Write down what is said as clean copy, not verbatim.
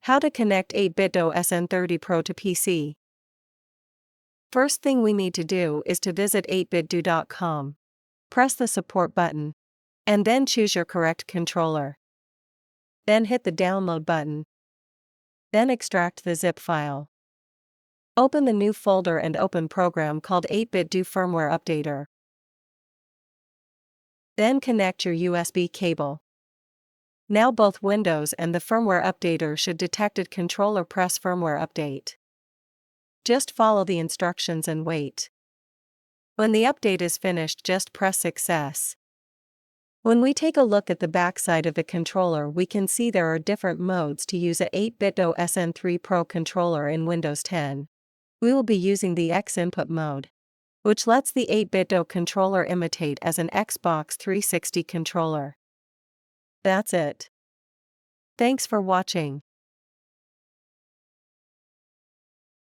How to connect 8bitdo SN30 Pro to PC. First thing we need to do is to visit 8bitdo.com. Press the support button. And then choose your correct controller. Then hit the download button. Then extract the zip file. Open the new folder and open program called 8bitdo Firmware Updater. Then connect your USB cable. Now both Windows and the firmware updater should detect controller press firmware update. Just follow the instructions and wait. When the update is finished, just press success. When we take a look at the backside of the controller, we can see there are different modes to use a 8bitdo SN30 Pro controller in Windows 10. We will be using the X input mode, which lets the 8bitdo controller imitate as an Xbox 360 controller. That's it. Thanks for watching.